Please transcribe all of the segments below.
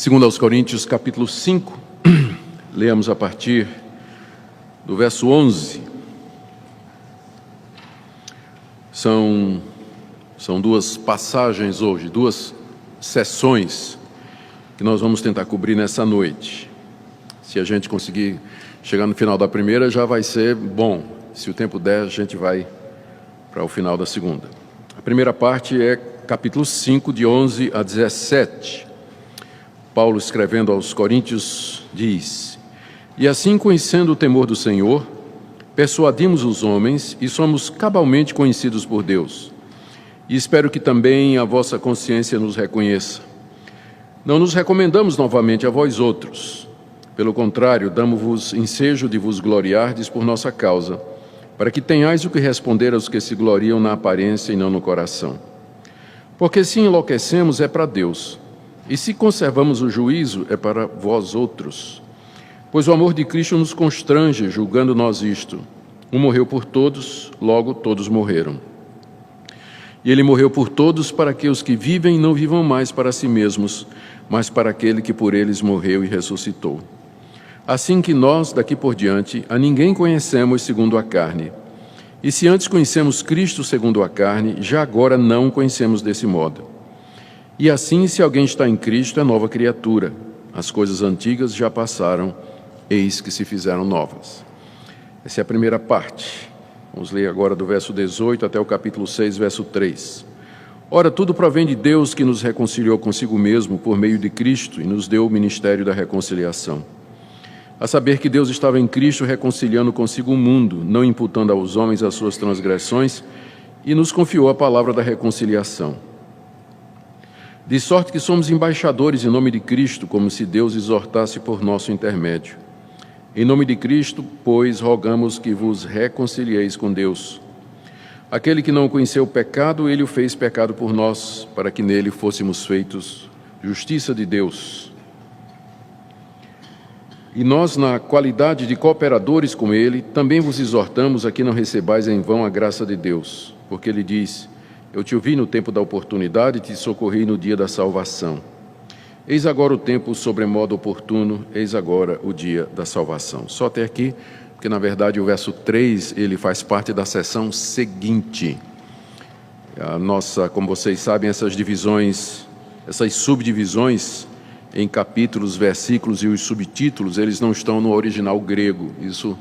Segundo aos Coríntios, capítulo 5, leamos a partir do verso 11. São duas passagens hoje, duas sessões que nós vamos tentar cobrir nessa noite. Se a gente conseguir chegar no final da primeira, já vai ser bom. Se o tempo der, a gente vai para o final da segunda. A primeira parte é capítulo 5, de 11 a 17. Paulo, escrevendo aos Coríntios, diz: E assim, conhecendo o temor do Senhor, persuadimos os homens e somos cabalmente conhecidos por Deus. E espero que também a vossa consciência nos reconheça. Não nos recomendamos novamente a vós outros. Pelo contrário, damos-vos ensejo de vos gloriardes por nossa causa, para que tenhais o que responder aos que se gloriam na aparência e não no coração. Porque se enlouquecemos é para Deus, e se conservamos o juízo é para vós outros. Pois o amor de Cristo nos constrange, julgando nós isto: um morreu por todos, logo todos morreram. E ele morreu por todos, para que os que vivem não vivam mais para si mesmos, mas para aquele que por eles morreu e ressuscitou. Assim que nós, daqui por diante, a ninguém conhecemos segundo a carne. E se antes conhecemos Cristo segundo a carne, já agora não o conhecemos desse modo. E assim, se alguém está em Cristo, é nova criatura. As coisas antigas já passaram, eis que se fizeram novas. Essa é a primeira parte. Vamos ler agora do verso 18 até o capítulo 6, verso 3. Ora, tudo provém de Deus, que nos reconciliou consigo mesmo por meio de Cristo e nos deu o ministério da reconciliação. A saber que Deus estava em Cristo reconciliando consigo o mundo, não imputando aos homens as suas transgressões, e nos confiou a palavra da reconciliação. De sorte que somos embaixadores em nome de Cristo, como se Deus exortasse por nosso intermédio. Em nome de Cristo, pois, rogamos que vos reconcilieis com Deus. Aquele que não conheceu o pecado, ele o fez pecado por nós, para que nele fôssemos feitos justiça de Deus. E nós, na qualidade de cooperadores com ele, também vos exortamos a que não recebais em vão a graça de Deus, porque ele diz: Eu te ouvi no tempo da oportunidade e te socorri no dia da salvação. Eis agora o tempo sobremodo oportuno, eis agora o dia da salvação. Só até aqui, porque na verdade o verso 3, ele faz parte da seção seguinte. Como vocês sabem, essas divisões, essas subdivisões em capítulos, versículos e os subtítulos, eles não estão no original grego. Isso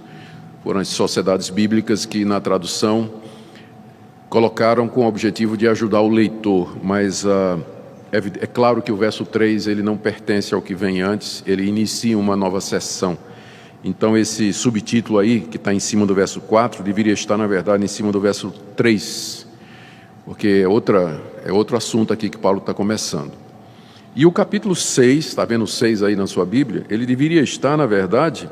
foram as sociedades bíblicas que na tradução colocaram com o objetivo de ajudar o leitor, mas é claro que o verso 3 ele não pertence ao que vem antes, ele inicia uma nova seção. Então esse subtítulo aí, que está em cima do verso 4, deveria estar, na verdade, em cima do verso 3, porque é outro assunto aqui que Paulo está começando. E o capítulo 6, está vendo o 6 aí na sua Bíblia? Ele deveria estar, na verdade,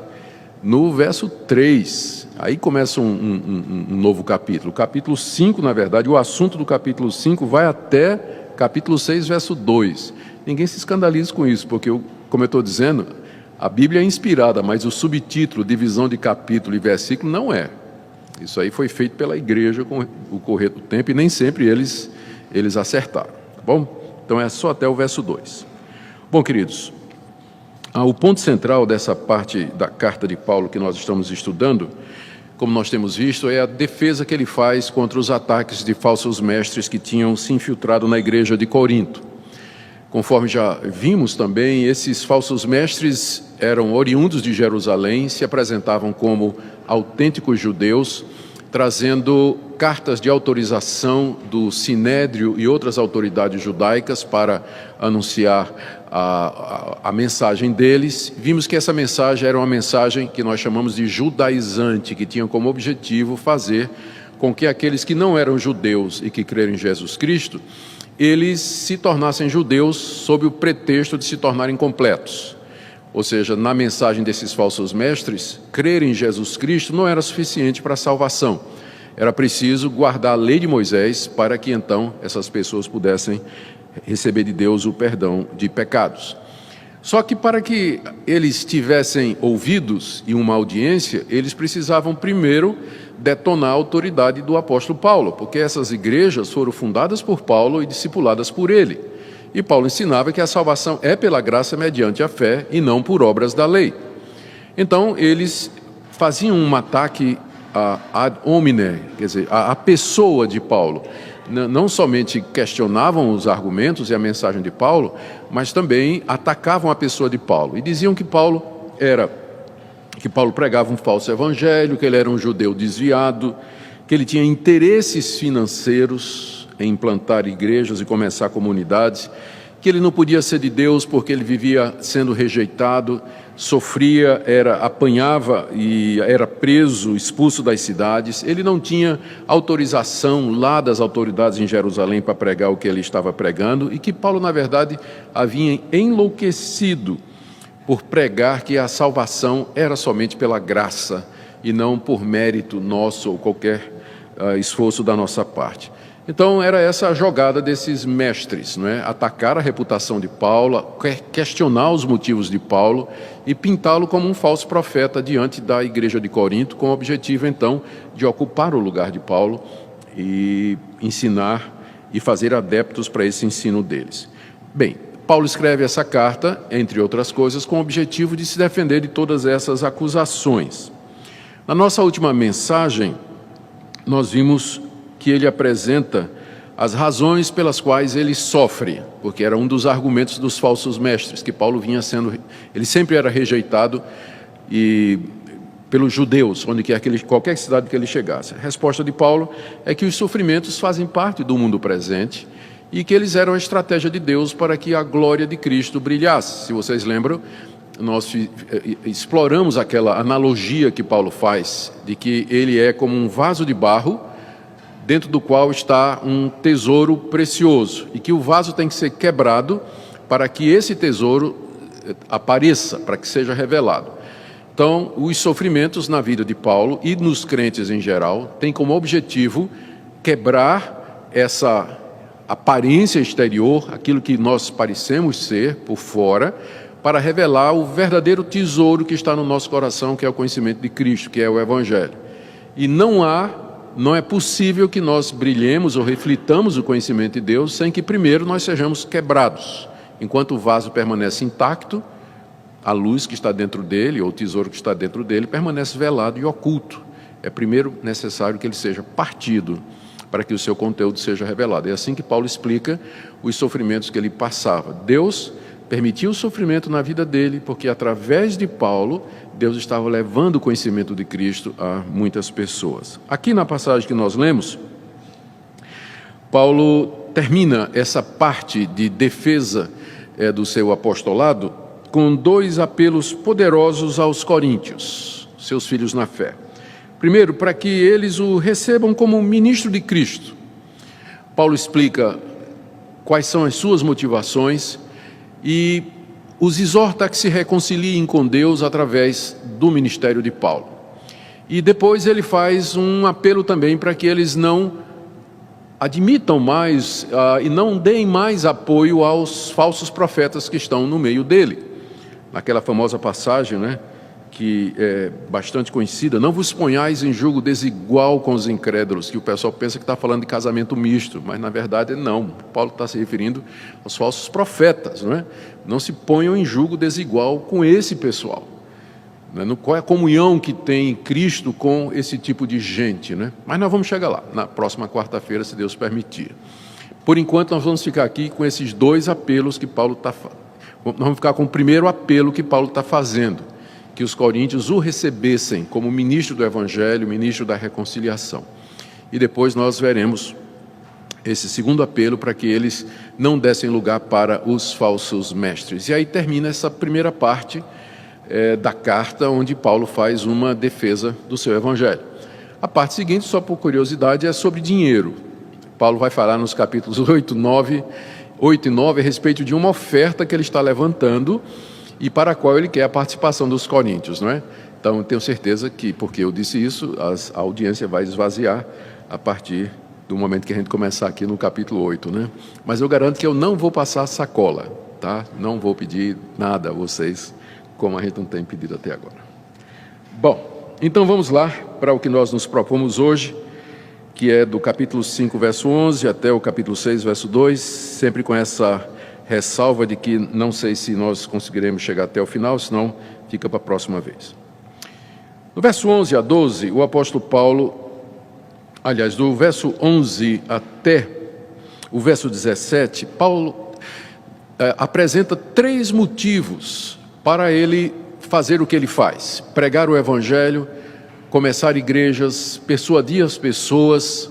no verso 3. Aí começa um novo capítulo. O capítulo 5, na verdade, o assunto do capítulo 5 vai até capítulo 6, verso 2. Ninguém se escandalize com isso, porque, como eu estou dizendo, a Bíblia é inspirada, mas o subtítulo, divisão de capítulo e versículo, não é. Isso aí foi feito pela igreja com o correr do tempo e nem sempre eles acertaram, tá bom? Então é só até o verso 2. Bom, queridos, o ponto central dessa parte da carta de Paulo que nós estamos estudando, como nós temos visto, é a defesa que ele faz contra os ataques de falsos mestres que tinham se infiltrado na igreja de Corinto. Conforme já vimos também, esses falsos mestres eram oriundos de Jerusalém, se apresentavam como autênticos judeus, trazendo cartas de autorização do Sinédrio e outras autoridades judaicas para anunciar a mensagem deles. Vimos que essa mensagem era uma mensagem que nós chamamos de judaizante, que tinha como objetivo fazer com que aqueles que não eram judeus e que creram em Jesus Cristo, eles se tornassem judeus sob o pretexto de se tornarem completos. Ou seja, na mensagem desses falsos mestres, crer em Jesus Cristo não era suficiente para a salvação. Era preciso guardar a lei de Moisés para que então essas pessoas pudessem receber de Deus o perdão de pecados. Só que para que eles tivessem ouvidos e uma audiência, eles precisavam primeiro detonar a autoridade do apóstolo Paulo, porque essas igrejas foram fundadas por Paulo e discipuladas por ele. E Paulo ensinava que a salvação é pela graça mediante a fé e não por obras da lei. Então, eles faziam um ataque ad hominem, quer dizer, a pessoa de Paulo. Não somente questionavam os argumentos e a mensagem de Paulo, mas também atacavam a pessoa de Paulo. E diziam que Paulo pregava um falso evangelho, que ele era um judeu desviado, que ele tinha interesses financeiros em implantar igrejas e começar comunidades, que ele não podia ser de Deus porque ele vivia sendo rejeitado, sofria, apanhava e era preso, expulso das cidades. Ele não tinha autorização lá das autoridades em Jerusalém para pregar o que ele estava pregando, e que Paulo, na verdade, havia enlouquecido por pregar que a salvação era somente pela graça e não por mérito nosso ou qualquer esforço da nossa parte. Então, era essa a jogada desses mestres, não é? Atacar a reputação de Paulo, questionar os motivos de Paulo e pintá-lo como um falso profeta diante da igreja de Corinto, com o objetivo, então, de ocupar o lugar de Paulo e ensinar e fazer adeptos para esse ensino deles. Bem, Paulo escreve essa carta, entre outras coisas, com o objetivo de se defender de todas essas acusações. Na nossa última mensagem, nós vimos que ele apresenta as razões pelas quais ele sofre, porque era um dos argumentos dos falsos mestres, que Paulo vinha sendo, ele sempre era rejeitado pelos judeus, qualquer cidade que ele chegasse. A resposta de Paulo é que os sofrimentos fazem parte do mundo presente e que eles eram a estratégia de Deus para que a glória de Cristo brilhasse. Se vocês lembram, nós exploramos aquela analogia que Paulo faz, de que ele é como um vaso de barro, dentro do qual está um tesouro precioso, e que o vaso tem que ser quebrado para que esse tesouro apareça, para que seja revelado. Então, os sofrimentos na vida de Paulo e nos crentes em geral têm como objetivo quebrar essa aparência exterior, aquilo que nós parecemos ser por fora, para revelar o verdadeiro tesouro que está no nosso coração, que é o conhecimento de Cristo, que é o Evangelho. E não é possível que nós brilhemos ou reflitamos o conhecimento de Deus sem que primeiro nós sejamos quebrados. Enquanto o vaso permanece intacto, a luz que está dentro dele, ou o tesouro que está dentro dele, permanece velado e oculto. É primeiro necessário que ele seja partido para que o seu conteúdo seja revelado. É assim que Paulo explica os sofrimentos que ele passava. Deus permitiu o sofrimento na vida dele, porque através de Paulo, Deus estava levando o conhecimento de Cristo a muitas pessoas. Aqui na passagem que nós lemos, Paulo termina essa parte de defesa do seu apostolado com dois apelos poderosos aos coríntios, seus filhos na fé. Primeiro, para que eles o recebam como ministro de Cristo. Paulo explica quais são as suas motivações e os exorta a que se reconciliem com Deus através do ministério de Paulo. E depois ele faz um apelo também para que eles não admitam mais e não deem mais apoio aos falsos profetas que estão no meio dele. Naquela famosa passagem, né, que é bastante conhecida, não vos ponhais em julgo desigual com os incrédulos, que o pessoal pensa que está falando de casamento misto, mas na verdade não. Paulo está se referindo aos falsos profetas, não é? Não se ponham em julgo desigual com esse pessoal. Qual é a comunhão que tem Cristo com esse tipo de gente, né? Mas nós vamos chegar lá, na próxima quarta-feira, se Deus permitir. Por enquanto, nós vamos ficar aqui com esses dois apelos que Paulo está fazendo. Nós vamos ficar com o primeiro apelo que Paulo está fazendo, que os coríntios o recebessem como ministro do Evangelho, ministro da reconciliação. E depois nós veremos esse segundo apelo para que eles não dessem lugar para os falsos mestres. E aí termina essa primeira parte da carta, onde Paulo faz uma defesa do seu Evangelho. A parte seguinte, só por curiosidade, é sobre dinheiro. Paulo vai falar nos capítulos 8 e 9 a respeito de uma oferta que ele está levantando e para a qual ele quer a participação dos coríntios, não é? Então, eu tenho certeza que, porque eu disse isso, a audiência vai esvaziar a partir do momento que a gente começar aqui no capítulo 8, né? Mas eu garanto que eu não vou passar sacola, tá? Não vou pedir nada a vocês, como a gente não tem pedido até agora. Bom, então vamos lá para o que nós nos propomos hoje, que é do capítulo 5, verso 11, até o capítulo 6, verso 2, sempre com essa ressalva de que não sei se nós conseguiremos chegar até o final, senão fica para a próxima vez. No verso 11 a 12, o apóstolo Paulo, aliás, do verso 11 até o verso 17, Paulo apresenta 3 motivos para ele fazer o que ele faz: pregar o evangelho, começar igrejas, persuadir as pessoas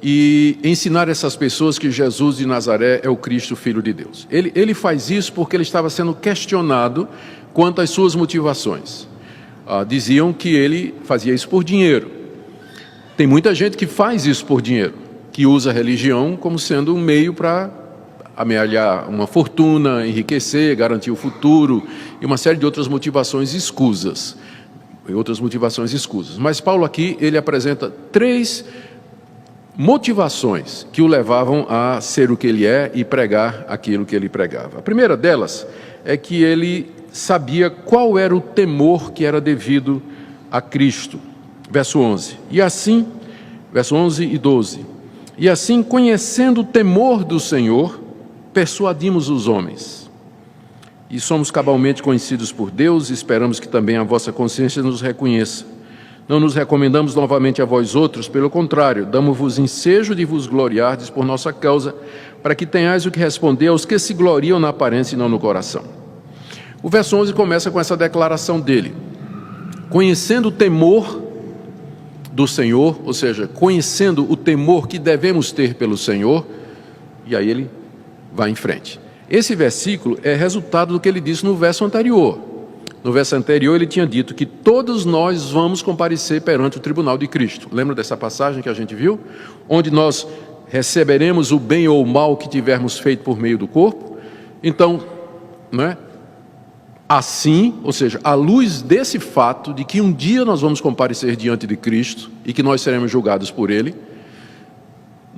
e ensinar essas pessoas que Jesus de Nazaré é o Cristo, Filho de Deus. Ele faz isso porque ele estava sendo questionado quanto às suas motivações. Diziam que ele fazia isso por dinheiro. Tem muita gente que faz isso por dinheiro, que usa a religião como sendo um meio para amealhar uma fortuna, enriquecer, garantir o futuro e uma série de outras motivações escusas. Mas Paulo aqui, ele apresenta 3 motivações que o levavam a ser o que ele é e pregar aquilo que ele pregava. A primeira delas é que ele sabia qual era o temor que era devido a Cristo. Verso 11. Verso 11 e 12. E assim, conhecendo o temor do Senhor, persuadimos os homens. E somos cabalmente conhecidos por Deus, e esperamos que também a vossa consciência nos reconheça. Não nos recomendamos novamente a vós outros, pelo contrário, damos-vos ensejo de vos gloriardes por nossa causa, para que tenhais o que responder aos que se gloriam na aparência e não no coração. O verso 11 começa com essa declaração dele: conhecendo o temor do Senhor, ou seja, conhecendo o temor que devemos ter pelo Senhor, e aí ele vai em frente. Esse versículo é resultado do que ele disse no verso anterior. No verso anterior ele tinha dito que todos nós vamos comparecer perante o tribunal de Cristo. Lembra dessa passagem que a gente viu? Onde nós receberemos o bem ou o mal que tivermos feito por meio do corpo. Então, assim, ou seja, à luz desse fato de que um dia nós vamos comparecer diante de Cristo e que nós seremos julgados por Ele,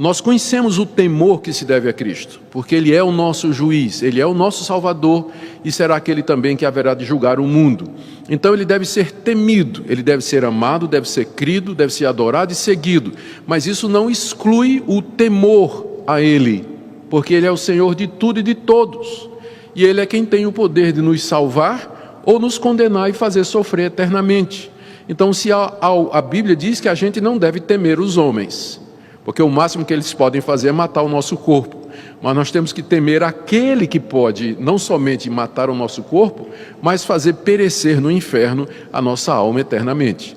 nós conhecemos o temor que se deve a Cristo, porque Ele é o nosso juiz, Ele é o nosso Salvador e será aquele também que haverá de julgar o mundo. Então Ele deve ser temido, Ele deve ser amado, deve ser crido, deve ser adorado e seguido, mas isso não exclui o temor a Ele, porque Ele é o Senhor de tudo e de todos, e Ele é quem tem o poder de nos salvar ou nos condenar e fazer sofrer eternamente. Então, se a Bíblia diz que a gente não deve temer os homens, porque o máximo que eles podem fazer é matar o nosso corpo. Mas nós temos que temer aquele que pode não somente matar o nosso corpo, mas fazer perecer no inferno a nossa alma eternamente.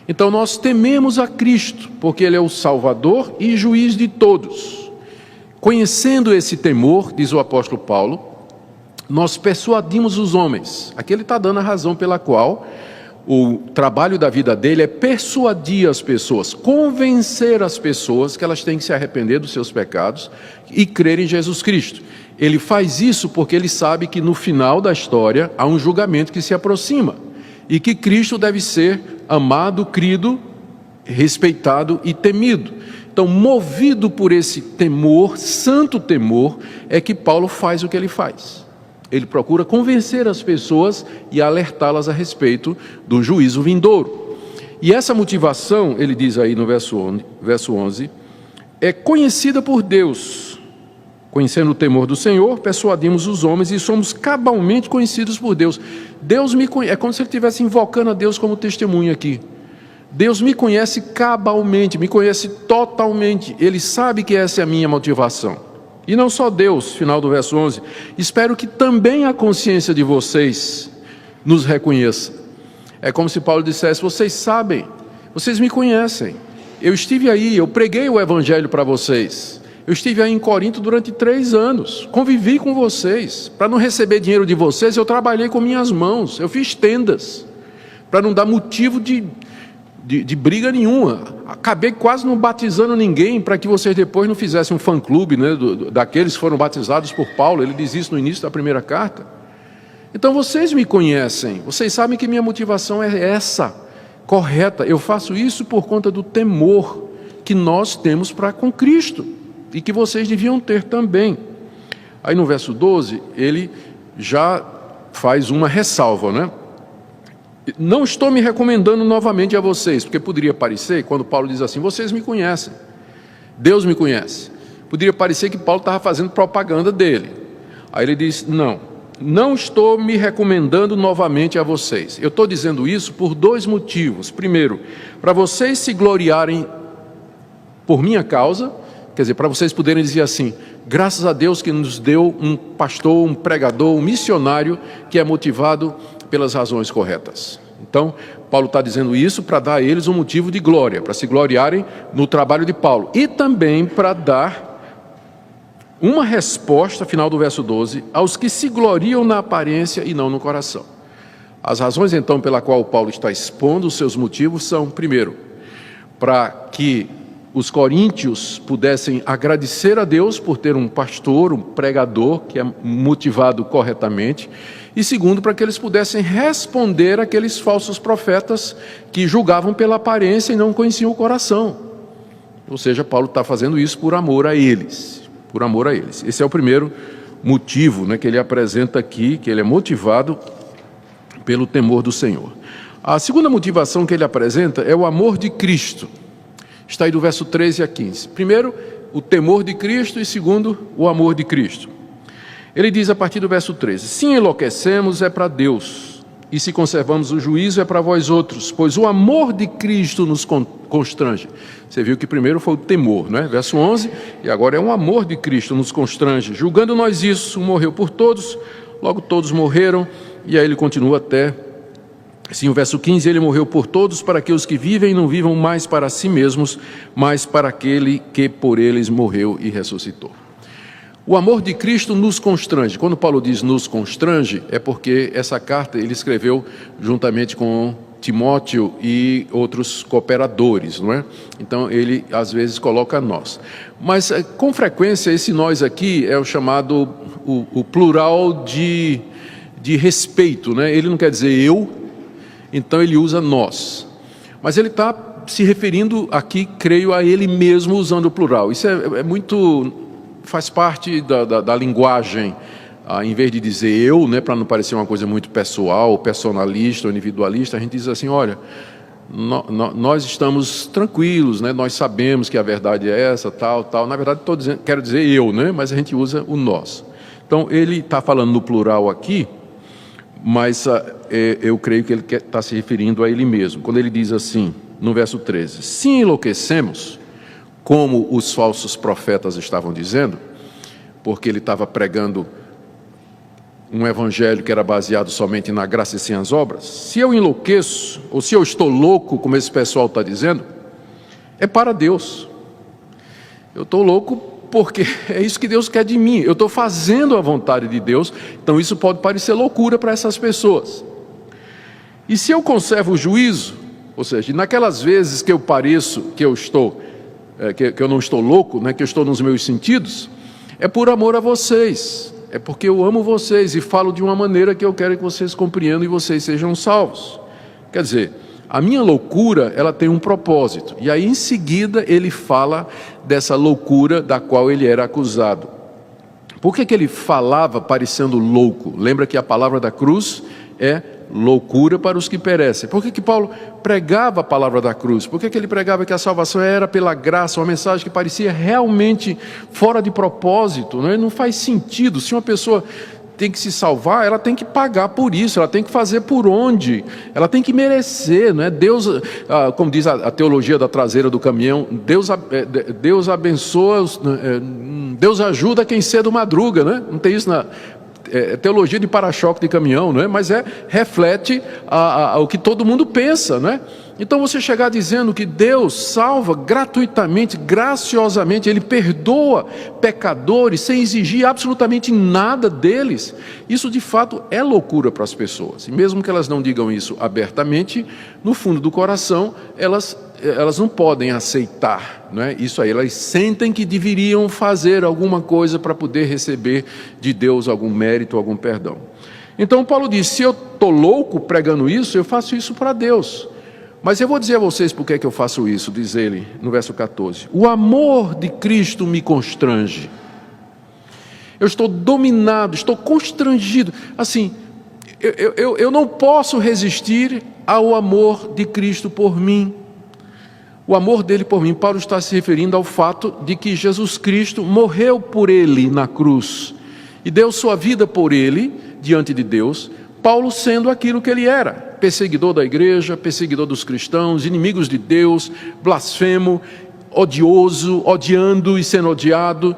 Então nós tememos a Cristo, porque Ele é o Salvador e juiz de todos. Conhecendo esse temor, diz o apóstolo Paulo, nós persuadimos os homens. Aqui ele está dando a razão pela qual o trabalho da vida dele é persuadir as pessoas, convencer as pessoas que elas têm que se arrepender dos seus pecados e crer em Jesus Cristo. Ele faz isso porque ele sabe que no final da história há um julgamento que se aproxima e que Cristo deve ser amado, crido, respeitado e temido. Então, movido por esse temor, santo temor, é que Paulo faz o que ele faz. Ele procura convencer as pessoas e alertá-las a respeito do juízo vindouro. E essa motivação, ele diz aí no verso 11, é conhecida por Deus. Conhecendo o temor do Senhor, persuadimos os homens e somos cabalmente conhecidos por Deus. Deus me conhece, é como se ele estivesse invocando a Deus como testemunha aqui. Deus me conhece cabalmente, me conhece totalmente. Ele sabe que essa é a minha motivação. E não só Deus, final do verso 11, espero que também a consciência de vocês nos reconheça. É como se Paulo dissesse: vocês sabem, vocês me conhecem, eu estive aí, eu preguei o evangelho para vocês, eu estive aí em Corinto durante 3 anos, convivi com vocês, para não receber dinheiro de vocês, eu trabalhei com minhas mãos, eu fiz tendas, para não dar motivo de briga nenhuma. Acabei quase não batizando ninguém para que vocês depois não fizessem um fã-clube, daqueles que foram batizados por Paulo. Ele diz isso no início da primeira carta. Então vocês me conhecem, vocês sabem que minha motivação é essa, correta. Eu faço isso por conta do temor que nós temos para com Cristo e que vocês deviam ter também. Aí no verso 12, ele já faz uma ressalva, Não estou me recomendando novamente a vocês, porque poderia parecer, quando Paulo diz assim, vocês me conhecem, Deus me conhece, poderia parecer que Paulo estava fazendo propaganda dele. Aí ele diz, não estou me recomendando novamente a vocês. Eu estou dizendo isso por dois motivos. Primeiro, para vocês se gloriarem por minha causa, quer dizer, para vocês poderem dizer assim, graças a Deus que nos deu um pastor, um pregador, um missionário que é motivado pelas razões corretas. Então, Paulo está dizendo isso para dar a eles um motivo de glória, para se gloriarem no trabalho de Paulo. E também para dar uma resposta, final do verso 12, aos que se gloriam na aparência e não no coração. As razões, então, pela qual Paulo está expondo os seus motivos são, primeiro, para que os coríntios pudessem agradecer a Deus por ter um pastor, um pregador que é motivado corretamente, e segundo, para que eles pudessem responder àqueles falsos profetas que julgavam pela aparência e não conheciam o coração. Ou seja, Paulo está fazendo isso por amor a eles, por amor a eles. Esse é o primeiro motivo, né, que ele apresenta aqui, que ele é motivado pelo temor do Senhor. A segunda motivação que ele apresenta é o amor de Cristo. Está aí do verso 13 a 15. Primeiro, o temor de Cristo e segundo, o amor de Cristo. Ele diz a partir do verso 13, se enlouquecemos é para Deus, e se conservamos o juízo é para vós outros, pois o amor de Cristo nos constrange. Você viu que primeiro foi o temor, né? Verso 11, e agora é um amor de Cristo nos constrange. Julgando nós isso, um morreu por todos, logo todos morreram, e aí ele continua até... Sim, o verso 15, ele morreu por todos, para que os que vivem não vivam mais para si mesmos, mas para aquele que por eles morreu e ressuscitou. O amor de Cristo nos constrange. Quando Paulo diz nos constrange, é porque essa carta ele escreveu juntamente com Timóteo e outros cooperadores, não é? Então ele às vezes coloca nós. Mas com frequência esse nós aqui é o chamado, o plural de respeito, né? Ele não quer dizer eu, então ele usa nós. Mas ele está se referindo aqui, creio, a ele mesmo usando o plural. Isso é muito... faz parte da linguagem, em vez de dizer eu, né, para não parecer uma coisa muito pessoal, personalista ou individualista, a gente diz assim, olha, nós estamos tranquilos, né, nós sabemos que a verdade é essa, tal. Na verdade, quero dizer eu, né, mas a gente usa o nós. Então, ele está falando no plural aqui, mas eu creio que ele está se referindo a ele mesmo. Quando ele diz assim, no verso 13, se enlouquecemos, como os falsos profetas estavam dizendo, porque ele estava pregando um evangelho que era baseado somente na graça e sem as obras, se eu enlouqueço, ou se eu estou louco, como esse pessoal está dizendo, é para Deus. Eu estou louco porque é isso que Deus quer de mim, eu estou fazendo a vontade de Deus, então isso pode parecer loucura para essas pessoas. E se eu conservo o juízo, ou seja, naquelas vezes que eu pareço que eu estou... que eu não estou louco, né, que eu estou nos meus sentidos, é por amor a vocês, é porque eu amo vocês e falo de uma maneira que eu quero que vocês compreendam e vocês sejam salvos. Quer dizer, a minha loucura, ela tem um propósito, e aí em seguida ele fala dessa loucura da qual ele era acusado. Por que ele falava parecendo louco? Lembra que a palavra da cruz é loucura para os que perecem. Por que Paulo pregava a palavra da cruz? Por que ele pregava que a salvação era pela graça, uma mensagem que parecia realmente fora de propósito, né? Não faz sentido. Se uma pessoa tem que se salvar, ela tem que pagar por isso, ela tem que fazer por onde, ela tem que merecer, né? Deus, como diz a teologia da traseira do caminhão, Deus abençoa, Deus ajuda quem cedo madruga, né? Não tem isso na... teologia de para-choque de caminhão, não é? Mas reflete o que todo mundo pensa, não é? Então você chegar dizendo que Deus salva gratuitamente, graciosamente, Ele perdoa pecadores sem exigir absolutamente nada deles, isso de fato é loucura para as pessoas. E mesmo que elas não digam isso abertamente, no fundo do coração elas não podem aceitar, não é? Isso aí, elas sentem que deveriam fazer alguma coisa para poder receber de Deus algum mérito, algum perdão. Então Paulo diz, se eu estou louco pregando isso, eu faço isso para Deus. Mas eu vou dizer a vocês por que eu faço isso, diz ele no verso 14. O amor de Cristo me constrange. Eu estou dominado, estou constrangido. Assim, eu não posso resistir ao amor de Cristo por mim. O amor dele por mim, Paulo está se referindo ao fato de que Jesus Cristo morreu por ele na cruz. e deu sua vida por ele, diante de Deus, Paulo sendo aquilo que ele era, perseguidor da igreja, perseguidor dos cristãos, inimigos de Deus, blasfemo, odioso, odiando e sendo odiado.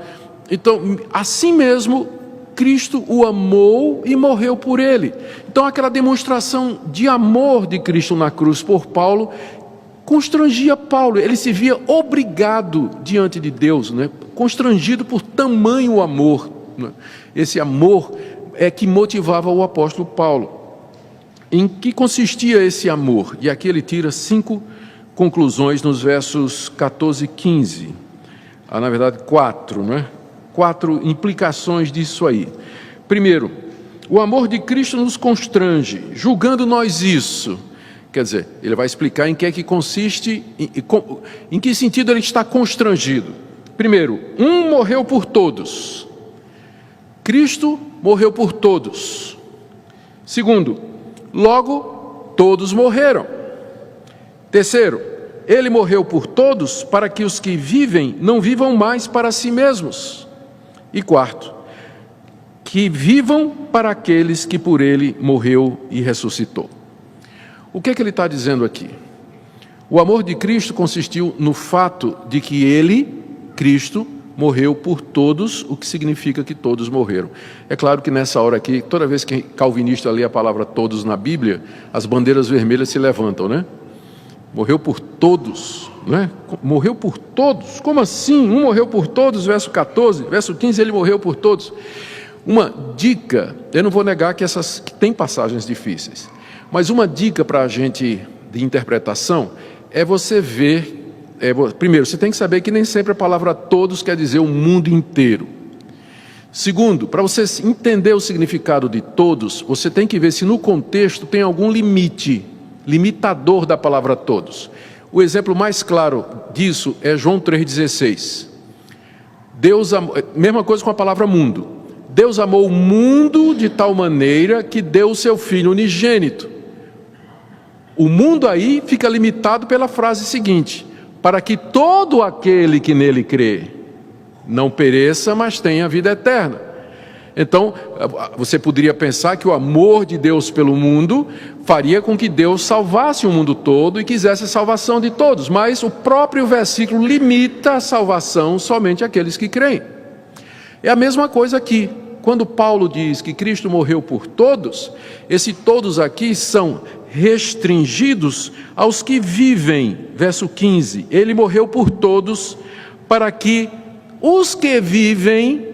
Então, assim mesmo, Cristo o amou e morreu por ele. Então, aquela demonstração de amor de Cristo na cruz por Paulo constrangia Paulo. Ele se via obrigado diante de Deus, né? Constrangido por tamanho amor, né? Esse amor é que motivava o apóstolo Paulo. Em que consistia esse amor? E aqui ele tira 5 conclusões nos versos 14 e 15. Na verdade, 4, né? 4 implicações disso aí. Primeiro, o amor de Cristo nos constrange, julgando nós isso. Quer dizer, ele vai explicar em que é que consiste, em que sentido ele está constrangido. Primeiro, um morreu por todos. Cristo morreu por todos. Segundo, logo todos morreram. Terceiro, ele morreu por todos para que os que vivem não vivam mais para si mesmos. E quarto, que vivam para aqueles que por ele morreu e ressuscitou. O que é que ele está dizendo aqui? O amor de Cristo consistiu no fato de que ele, Cristo, morreu por todos, o que significa que todos morreram. É claro que nessa hora aqui, toda vez que calvinista lê a palavra todos na Bíblia, as bandeiras vermelhas se levantam, né? Morreu por todos, né? Morreu por todos? Como assim? Um morreu por todos, verso 14, verso 15, ele morreu por todos. Uma dica, eu não vou negar que que tem passagens difíceis, mas uma dica para a gente de interpretação é você ver, primeiro, você tem que saber que nem sempre a palavra todos quer dizer o mundo inteiro. Segundo, para você entender o significado de todos, você tem que ver se no contexto tem algum limitador da palavra todos. O exemplo mais claro disso é João 3,16. Mesma coisa com a palavra mundo. Deus amou o mundo de tal maneira que deu o seu Filho unigênito. O mundo aí fica limitado pela frase seguinte: para que todo aquele que nele crê não pereça, mas tenha vida eterna. Então, você poderia pensar que o amor de Deus pelo mundo faria com que Deus salvasse o mundo todo e quisesse a salvação de todos, mas o próprio versículo limita a salvação somente àqueles que creem. É a mesma coisa aqui. Quando Paulo diz que Cristo morreu por todos, esse todos aqui são restringidos aos que vivem. Verso 15, ele morreu por todos para que os que vivem...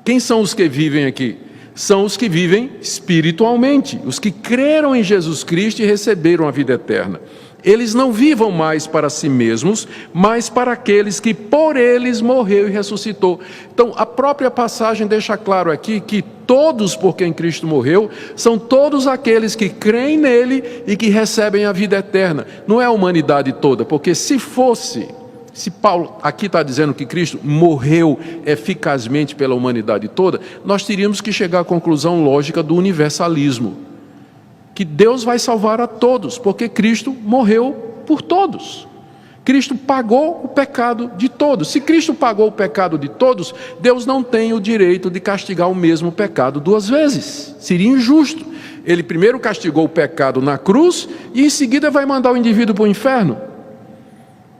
Quem são os que vivem aqui? São os que vivem espiritualmente, os que creram em Jesus Cristo e receberam a vida eterna. Eles não vivam mais para si mesmos, mas para aqueles que por eles morreu e ressuscitou. Então, a própria passagem deixa claro aqui que todos por quem Cristo morreu são todos aqueles que creem nele e que recebem a vida eterna. Não é a humanidade toda, porque se Paulo aqui está dizendo que Cristo morreu eficazmente pela humanidade toda, nós teríamos que chegar à conclusão lógica do universalismo, que Deus vai salvar a todos, porque Cristo morreu por todos. Cristo pagou o pecado de todos. Se Cristo pagou o pecado de todos, Deus não tem o direito de castigar o mesmo pecado 2 vezes. Seria injusto. Ele primeiro castigou o pecado na cruz e em seguida vai mandar o indivíduo para o inferno.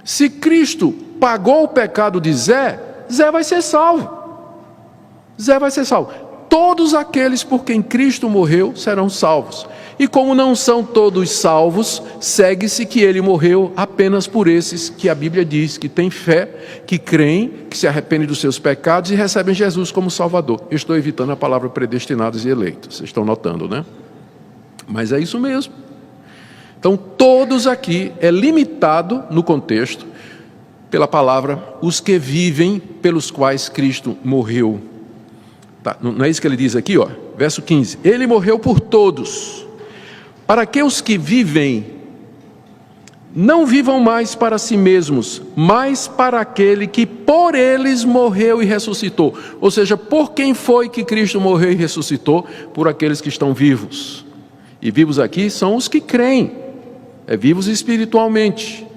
Se Cristo pagou o pecado de Zé, Zé vai ser salvo. Zé vai ser salvo. Todos aqueles por quem Cristo morreu serão salvos. E como não são todos salvos, segue-se que ele morreu apenas por esses que a Bíblia diz que têm fé, que creem, que se arrependem dos seus pecados e recebem Jesus como Salvador. Eu estou evitando a palavra predestinados e eleitos, vocês estão notando, né? Mas é isso mesmo. Então, todos aqui é limitado no contexto pela palavra os que vivem pelos quais Cristo morreu. Tá, não é isso que ele diz aqui, ó, verso 15. Ele morreu por todos, para que os que vivem não vivam mais para si mesmos, mas para aquele que por eles morreu e ressuscitou. Ou seja, por quem foi que Cristo morreu e ressuscitou? Por aqueles que estão vivos. E vivos aqui são os que creem, vivos espiritualmente.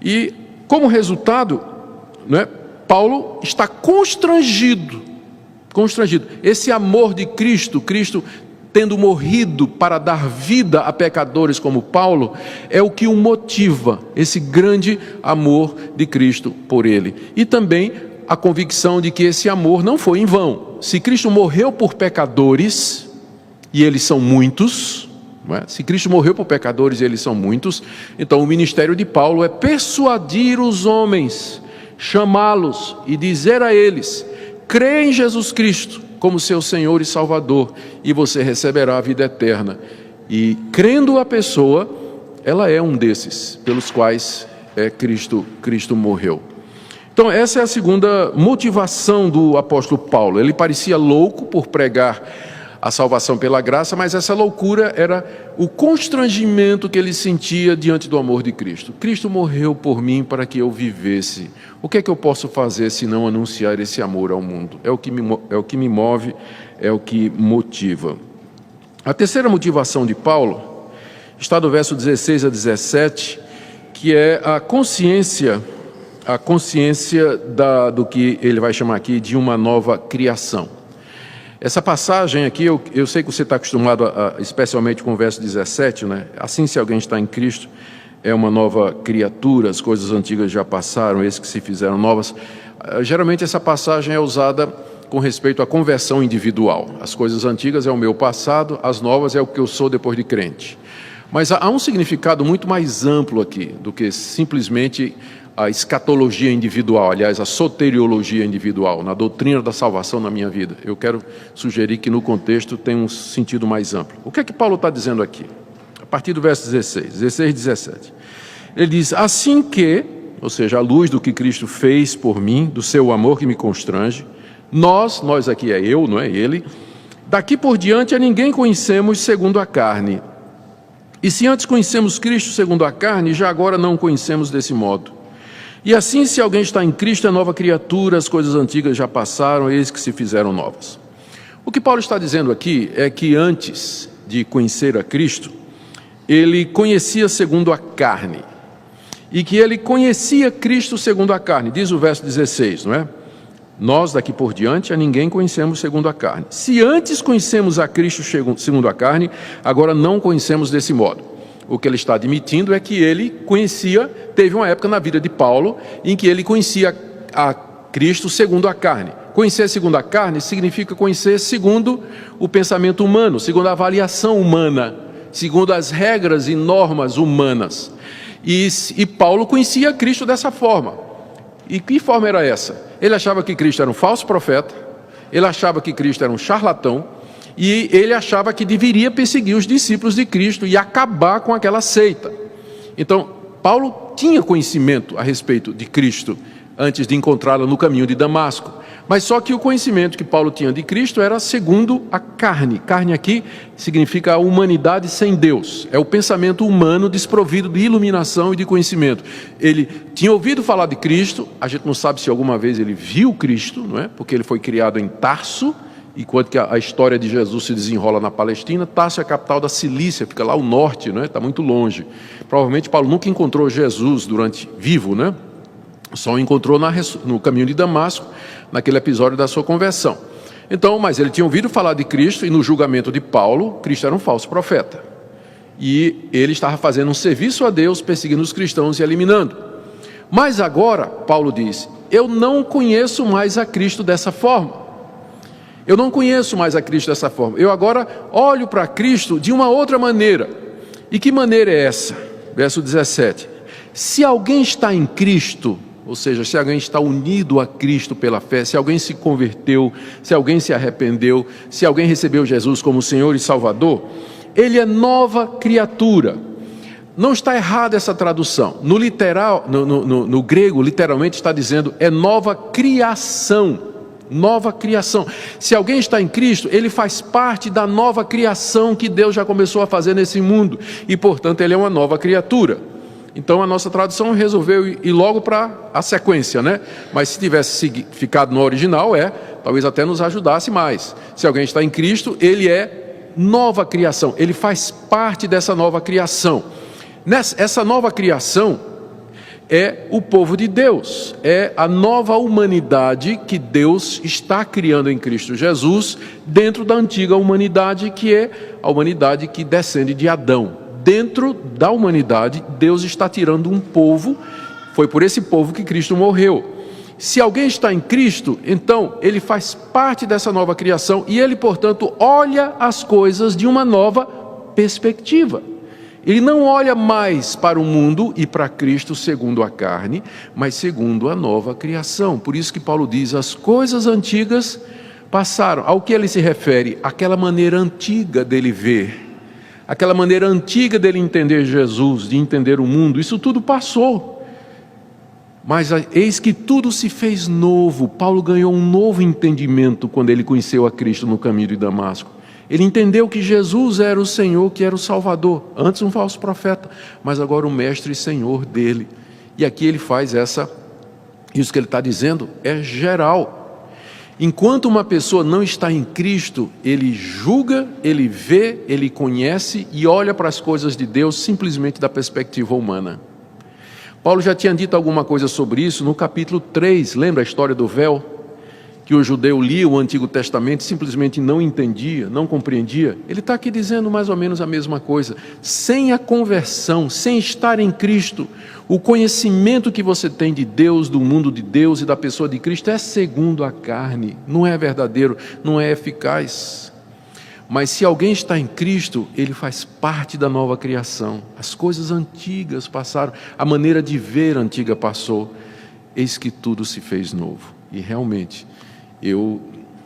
E como resultado, né, Paulo está constrangido Constrangido. Esse amor de Cristo, Cristo tendo morrido para dar vida a pecadores como Paulo, é o que o motiva, esse grande amor de Cristo por ele. E também a convicção de que esse amor não foi em vão. Se Cristo morreu por pecadores, e eles são muitos, não é? Se Cristo morreu por pecadores e eles são muitos, então o ministério de Paulo é persuadir os homens, chamá-los e dizer a eles: crê em Jesus Cristo como seu Senhor e Salvador, e você receberá a vida eterna. E crendo a pessoa, ela é um desses pelos quais Cristo morreu. Então essa é a segunda motivação do apóstolo Paulo. Ele parecia louco por pregar a salvação pela graça, mas essa loucura era o constrangimento que ele sentia diante do amor de Cristo. Cristo morreu por mim para que eu vivesse. O que é que eu posso fazer se não anunciar esse amor ao mundo? É o que me move, é o que motiva. A terceira motivação de Paulo está do verso 16 a 17, que é a consciência do que ele vai chamar aqui de uma nova criação. Essa passagem aqui, eu sei que você está acostumado, especialmente com o verso 17, né? Assim, se alguém está em Cristo, é uma nova criatura, as coisas antigas já passaram, esses que se fizeram novas. Geralmente essa passagem é usada com respeito à conversão individual. As coisas antigas é o meu passado, as novas é o que eu sou depois de crente. Mas há um significado muito mais amplo aqui do que simplesmente a escatologia individual, aliás, a soteriologia individual, na doutrina da salvação na minha vida. Eu quero sugerir que no contexto tem um sentido mais amplo. O que é que Paulo está dizendo aqui? A partir do verso 16 e 17. Ele diz: assim que, ou seja, à luz do que Cristo fez por mim, do seu amor que me constrange, nós aqui é eu, não é ele, daqui por diante a ninguém conhecemos segundo a carne. E se antes conhecemos Cristo segundo a carne, já agora não o conhecemos desse modo. E assim, se alguém está em Cristo, é nova criatura, as coisas antigas já passaram, eis que se fizeram novas. O que Paulo está dizendo aqui é que antes de conhecer a Cristo, ele conhecia segundo a carne, e que ele conhecia Cristo segundo a carne, diz o verso 16, não é? Nós daqui por diante a ninguém conhecemos segundo a carne. Se antes conhecemos a Cristo segundo a carne, agora não conhecemos desse modo. O que ele está admitindo é que ele conhecia, teve uma época na vida de Paulo em que ele conhecia a Cristo segundo a carne. Conhecer segundo a carne significa conhecer segundo o pensamento humano, segundo a avaliação humana, segundo as regras e normas humanas. E Paulo conhecia Cristo dessa forma. E que forma era essa? Ele achava que Cristo era um falso profeta, ele achava que Cristo era um charlatão, e ele achava que deveria perseguir os discípulos de Cristo e acabar com aquela seita. Então, Paulo tinha conhecimento a respeito de Cristo antes de encontrá-lo no caminho de Damasco. Mas só que o conhecimento que Paulo tinha de Cristo era segundo a carne. Carne aqui significa a humanidade sem Deus. É o pensamento humano desprovido de iluminação e de conhecimento. Ele tinha ouvido falar de Cristo, a gente não sabe se alguma vez ele viu Cristo, não é? Porque ele foi criado em Tarso, enquanto que a história de Jesus se desenrola na Palestina. Tarso é a capital da Cilícia, fica lá ao norte, né? Está muito longe. Provavelmente Paulo nunca encontrou Jesus vivo, né? Só o encontrou no caminho de Damasco, naquele episódio da sua conversão. Então, mas ele tinha ouvido falar de Cristo, e no julgamento de Paulo, Cristo era um falso profeta. E ele estava fazendo um serviço a Deus, perseguindo os cristãos e eliminando. Mas agora, Paulo diz: eu não conheço mais a Cristo dessa forma. Eu não conheço mais a Cristo dessa forma. Eu agora olho para Cristo de uma outra maneira. E que maneira é essa? Verso 17. Se alguém está em Cristo, ou seja, se alguém está unido a Cristo pela fé, se alguém se converteu, se alguém se arrependeu, se alguém recebeu Jesus como Senhor e Salvador, ele é nova criatura. Não está errada essa tradução. No grego, literalmente está dizendo é nova criação. Nova criação. Se alguém está em Cristo, ele faz parte da nova criação que Deus já começou a fazer nesse mundo. E, portanto, ele é uma nova criatura. Então, a nossa tradução resolveu ir logo para a sequência, né? Mas se tivesse ficado no original, talvez até nos ajudasse mais. Se alguém está em Cristo, ele é nova criação. Ele faz parte dessa nova criação. Essa nova criação, é o povo de Deus, é a nova humanidade que Deus está criando em Cristo Jesus, dentro da antiga humanidade, que é a humanidade que descende de Adão. Dentro da humanidade, Deus está tirando um povo, foi por esse povo que Cristo morreu. Se alguém está em Cristo, então ele faz parte dessa nova criação e ele, portanto, olha as coisas de uma nova perspectiva. Ele não olha mais para o mundo e para Cristo segundo a carne, mas segundo a nova criação. Por isso que Paulo diz, as coisas antigas passaram. Ao que ele se refere? Aquela maneira antiga dele ver, aquela maneira antiga dele entender Jesus, de entender o mundo, isso tudo passou. Mas eis que tudo se fez novo. Paulo ganhou um novo entendimento quando ele conheceu a Cristo no caminho de Damasco. Ele entendeu que Jesus era o Senhor, que era o Salvador. Antes um falso profeta, mas agora o Mestre e Senhor dele. E aqui ele faz isso que ele está dizendo é geral. Enquanto uma pessoa não está em Cristo, ele julga, ele vê, ele conhece e olha para as coisas de Deus simplesmente da perspectiva humana. Paulo já tinha dito alguma coisa sobre isso no capítulo 3, lembra a história do véu? Que o judeu lia o Antigo Testamento e simplesmente não entendia, não compreendia. Ele está aqui dizendo mais ou menos a mesma coisa. Sem a conversão, sem estar em Cristo, o conhecimento que você tem de Deus, do mundo de Deus e da pessoa de Cristo é segundo a carne, não é verdadeiro, não é eficaz. Mas se alguém está em Cristo, ele faz parte da nova criação. As coisas antigas passaram, a maneira de ver antiga passou, eis que tudo se fez novo. E realmente,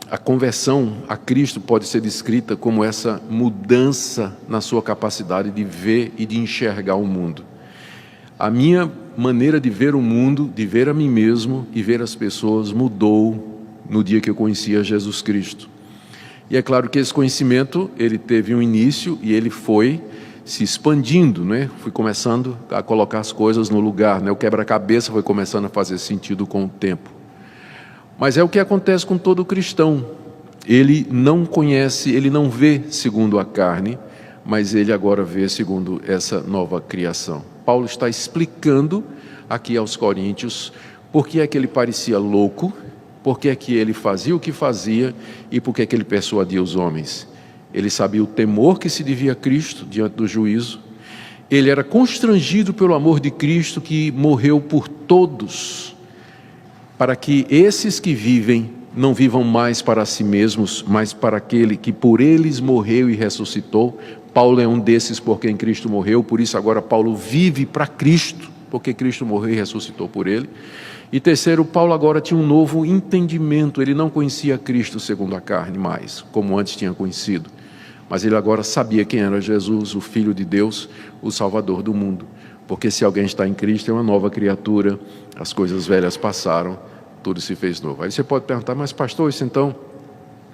a conversão a Cristo pode ser descrita como essa mudança na sua capacidade de ver e de enxergar o mundo. A minha maneira de ver o mundo, de ver a mim mesmo e ver as pessoas mudou no dia que eu conhecia Jesus Cristo. E é claro que esse conhecimento, ele teve um início e ele foi se expandindo, né? Fui começando a colocar as coisas no lugar, né? O quebra-cabeça foi começando a fazer sentido com o tempo. Mas é o que acontece com todo cristão. Ele não conhece, ele não vê segundo a carne, mas ele agora vê segundo essa nova criação. Paulo está explicando aqui aos coríntios por que é que ele parecia louco, por que é que ele fazia o que fazia e por que é que ele persuadia os homens. Ele sabia o temor que se devia a Cristo diante do juízo. Ele era constrangido pelo amor de Cristo que morreu por todos, para que esses que vivem não vivam mais para si mesmos, mas para aquele que por eles morreu e ressuscitou. Paulo é um desses por quem Cristo morreu, por isso agora Paulo vive para Cristo, porque Cristo morreu e ressuscitou por ele. E terceiro, Paulo agora tinha um novo entendimento, ele não conhecia Cristo segundo a carne mais, como antes tinha conhecido, mas ele agora sabia quem era Jesus, o Filho de Deus, o Salvador do mundo. Porque se alguém está em Cristo é uma nova criatura, as coisas velhas passaram, tudo se fez novo. Aí você pode perguntar, mas pastor, isso então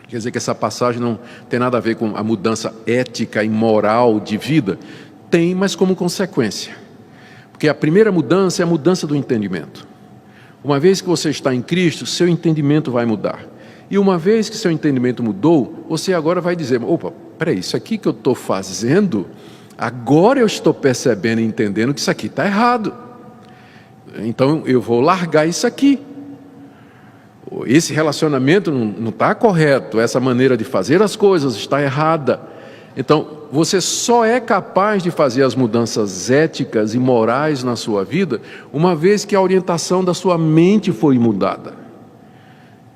quer dizer que essa passagem não tem nada a ver com a mudança ética e moral de vida? Tem, mas como consequência. Porque a primeira mudança é a mudança do entendimento. Uma vez que você está em Cristo, seu entendimento vai mudar. E uma vez que seu entendimento mudou, você agora vai dizer, opa, peraí, isso aqui que eu estou fazendo, agora eu estou percebendo e entendendo que isso aqui está errado. Então eu vou largar isso aqui. Esse relacionamento não está correto, essa maneira de fazer as coisas está errada. Então, você só é capaz de fazer as mudanças éticas e morais na sua vida, uma vez que a orientação da sua mente foi mudada.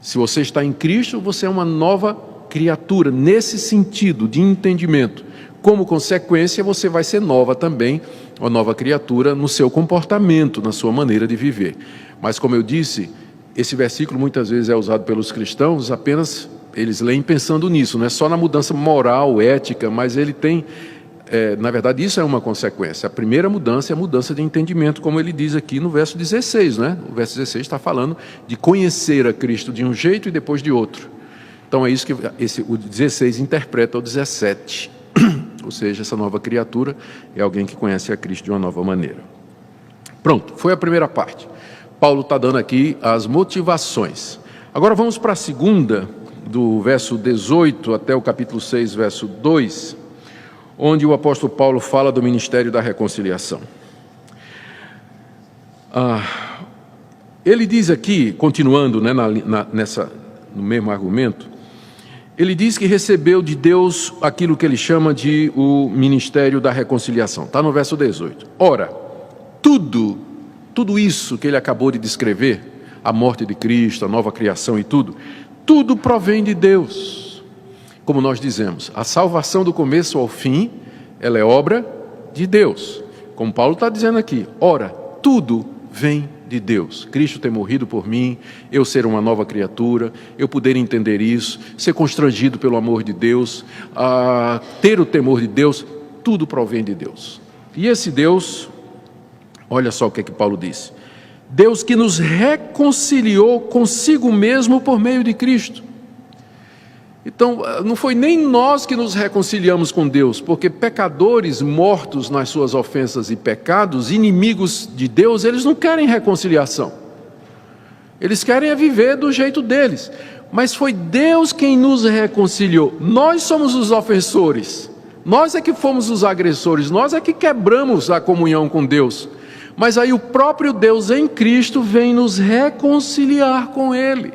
Se você está em Cristo, você é uma nova criatura, nesse sentido de entendimento. Como consequência, você vai ser nova também, uma nova criatura no seu comportamento, na sua maneira de viver. Mas como eu disse, esse versículo muitas vezes é usado pelos cristãos, apenas eles leem pensando nisso, não é só na mudança moral, ética, mas ele tem, na verdade isso é uma consequência. A primeira mudança é a mudança de entendimento, como ele diz aqui no verso 16, né? O verso 16 está falando de conhecer a Cristo de um jeito e depois de outro. Então é isso que o 16 interpreta o 17, ou seja, essa nova criatura é alguém que conhece a Cristo de uma nova maneira. Pronto, foi a primeira parte. Paulo está dando aqui as motivações. Agora vamos para a segunda, do verso 18 até o capítulo 6, verso 2, onde o apóstolo Paulo fala do ministério da reconciliação. Ele diz aqui, continuando, né, no mesmo argumento, ele diz que recebeu de Deus aquilo que ele chama de o ministério da reconciliação. Está no verso 18. Ora, tudo isso que ele acabou de descrever, a morte de Cristo, a nova criação e tudo provém de Deus. Como nós dizemos, a salvação do começo ao fim, ela é obra de Deus. Como Paulo está dizendo aqui, ora, tudo vem de Deus. Cristo ter morrido por mim, eu ser uma nova criatura, eu poder entender isso, ser constrangido pelo amor de Deus, ter o temor de Deus, tudo provém de Deus. E esse Deus, olha só o que é que Paulo disse: Deus que nos reconciliou consigo mesmo por meio de Cristo. Então, não foi nem nós que nos reconciliamos com Deus, porque pecadores mortos nas suas ofensas e pecados, inimigos de Deus, eles não querem reconciliação. Eles querem viver do jeito deles. Mas foi Deus quem nos reconciliou. Nós somos os ofensores. Nós é que fomos os agressores. Nós é que quebramos a comunhão com Deus. Mas aí o próprio Deus em Cristo vem nos reconciliar com Ele.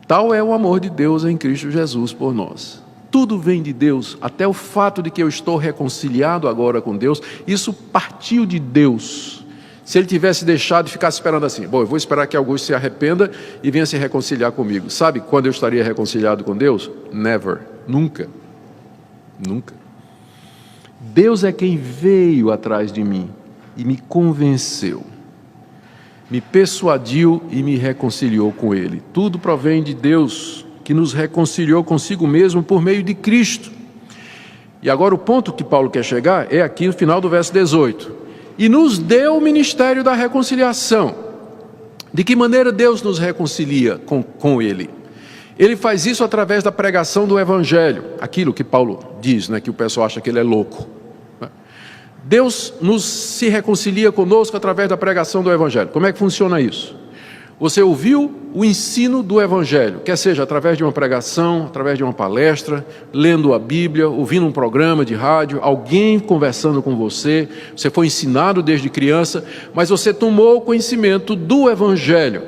Tal é o amor de Deus em Cristo Jesus por nós. Tudo vem de Deus, até o fato de que eu estou reconciliado agora com Deus, isso partiu de Deus. Se Ele tivesse deixado de ficar esperando assim, bom, eu vou esperar que Augusto se arrependa e venha se reconciliar comigo. Sabe quando eu estaria reconciliado com Deus? Never, nunca, nunca. Deus é quem veio atrás de mim e me convenceu, me persuadiu e me reconciliou com Ele. Tudo provém de Deus, que nos reconciliou consigo mesmo por meio de Cristo. E agora o ponto que Paulo quer chegar é aqui no final do verso 18. E nos deu o ministério da reconciliação. De que maneira Deus nos reconcilia com Ele? Ele faz isso através da pregação do Evangelho. Aquilo que Paulo diz, né, que o pessoal acha que ele é louco. Deus se reconcilia conosco através da pregação do Evangelho. Como é que funciona isso? Você ouviu o ensino do Evangelho, quer seja através de uma pregação, através de uma palestra, lendo a Bíblia, ouvindo um programa de rádio, alguém conversando com você, você foi ensinado desde criança, mas você tomou conhecimento do Evangelho.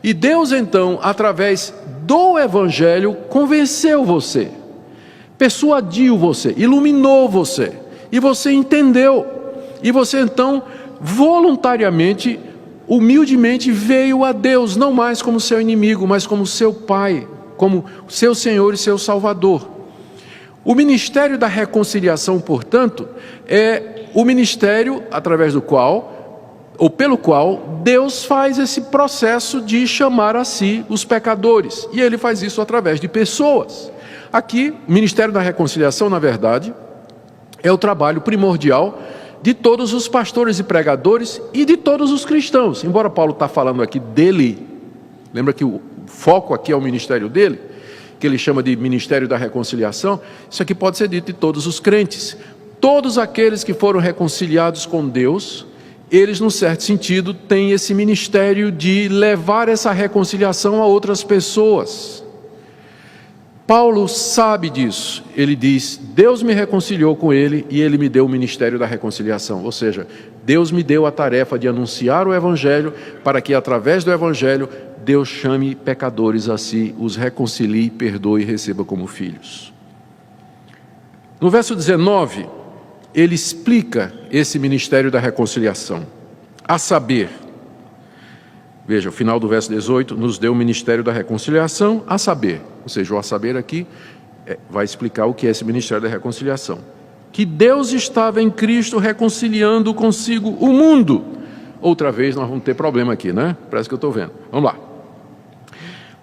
E Deus então, através do Evangelho, convenceu você, persuadiu você, iluminou você. E você entendeu, e você então voluntariamente, humildemente veio a Deus, não mais como seu inimigo, mas como seu Pai, como seu Senhor e seu Salvador. O ministério da reconciliação, portanto, é o ministério através do qual, ou pelo qual, Deus faz esse processo de chamar a si os pecadores, e Ele faz isso através de pessoas. Aqui, o ministério da reconciliação, na verdade, é o trabalho primordial de todos os pastores e pregadores e de todos os cristãos. Embora Paulo está falando aqui dele, lembra que o foco aqui é o ministério dele, que ele chama de ministério da reconciliação, isso aqui pode ser dito de todos os crentes. Todos aqueles que foram reconciliados com Deus, eles, num certo sentido, têm esse ministério de levar essa reconciliação a outras pessoas. Paulo sabe disso, ele diz, Deus me reconciliou com Ele e Ele me deu o ministério da reconciliação, ou seja, Deus me deu a tarefa de anunciar o Evangelho, para que através do Evangelho, Deus chame pecadores a si, os reconcilie, perdoe e receba como filhos. No verso 19, ele explica esse ministério da reconciliação, a saber, veja, o final do verso 18, nos deu o ministério da reconciliação, a saber, ou seja, o a saber aqui vai explicar o que é esse ministério da reconciliação. Que Deus estava em Cristo reconciliando consigo o mundo. Outra vez nós vamos ter problema aqui, né? Parece que eu estou vendo. Vamos lá.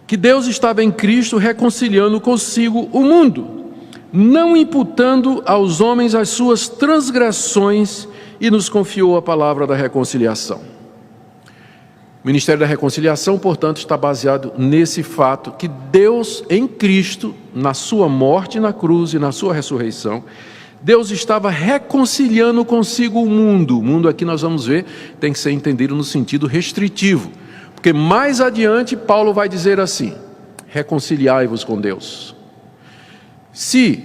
Que Deus estava em Cristo reconciliando consigo o mundo, não imputando aos homens as suas transgressões, e nos confiou a palavra da reconciliação. O ministério da reconciliação, portanto, está baseado nesse fato que Deus em Cristo, na sua morte na cruz e na sua ressurreição, Deus estava reconciliando consigo o mundo. O mundo aqui nós vamos ver, tem que ser entendido no sentido restritivo, porque mais adiante Paulo vai dizer assim, reconciliai-vos com Deus. Se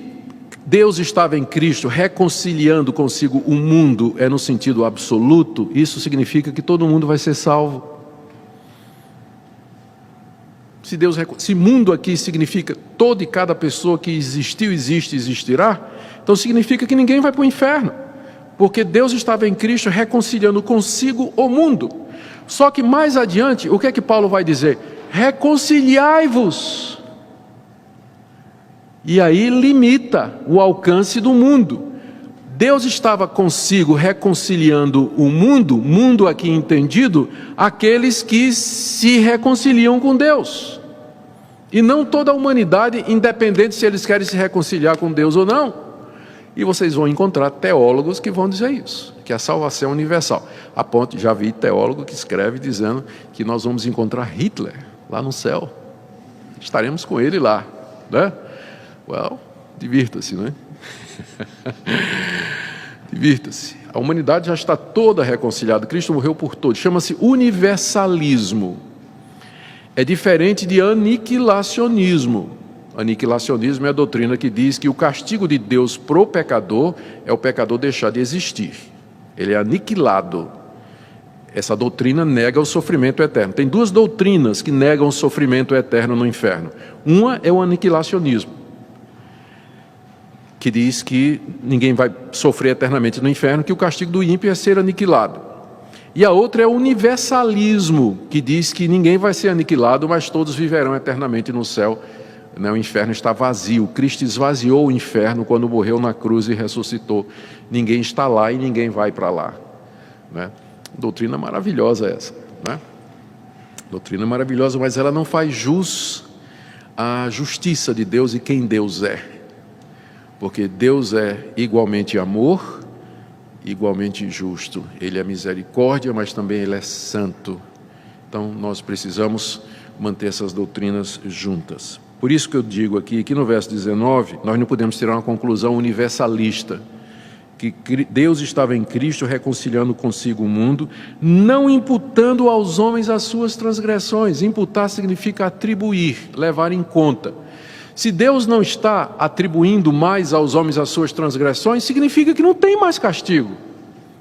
Deus estava em Cristo reconciliando consigo o mundo, no sentido absoluto, isso significa que todo mundo vai ser salvo. Se mundo aqui significa toda e cada pessoa que existiu, existe, existirá, então significa que ninguém vai para o inferno, porque Deus estava em Cristo reconciliando consigo o mundo. Só que mais adiante, o que é que Paulo vai dizer? Reconciliai-vos. E aí limita o alcance do mundo. Deus estava consigo reconciliando o mundo aqui entendido, aqueles que se reconciliam com Deus. E não toda a humanidade, independente se eles querem se reconciliar com Deus ou não. E vocês vão encontrar teólogos que vão dizer isso, que a salvação é universal. A ponto, já vi teólogo que escreve dizendo que nós vamos encontrar Hitler lá no céu. Estaremos com ele lá, né? Well, divirta-se, não é? Divirta-se. A humanidade já está toda reconciliada. Cristo morreu por todos. Chama-se universalismo. É diferente de aniquilacionismo. Aniquilacionismo é a doutrina que diz que o castigo de Deus pro pecador é o pecador deixar de existir. Ele é aniquilado. Essa doutrina nega o sofrimento eterno. Tem duas doutrinas que negam o sofrimento eterno no inferno. Uma é o aniquilacionismo, que diz que ninguém vai sofrer eternamente no inferno, que o castigo do ímpio é ser aniquilado. E a outra é o universalismo, que diz que ninguém vai ser aniquilado, mas todos viverão eternamente no céu. O inferno está vazio. Cristo esvaziou o inferno quando morreu na cruz e ressuscitou. Ninguém está lá e ninguém vai para lá. Doutrina maravilhosa essa. Doutrina maravilhosa, mas ela não faz jus à justiça de Deus e quem Deus é. Porque Deus é igualmente amor, igualmente justo. Ele é misericórdia, mas também Ele é santo. Então nós precisamos manter essas doutrinas juntas. Por isso que eu digo aqui, que no verso 19, nós não podemos tirar uma conclusão universalista, que Deus estava em Cristo reconciliando consigo o mundo, não imputando aos homens as suas transgressões. Imputar significa atribuir, levar em conta. Se Deus não está atribuindo mais aos homens as suas transgressões, significa que não tem mais castigo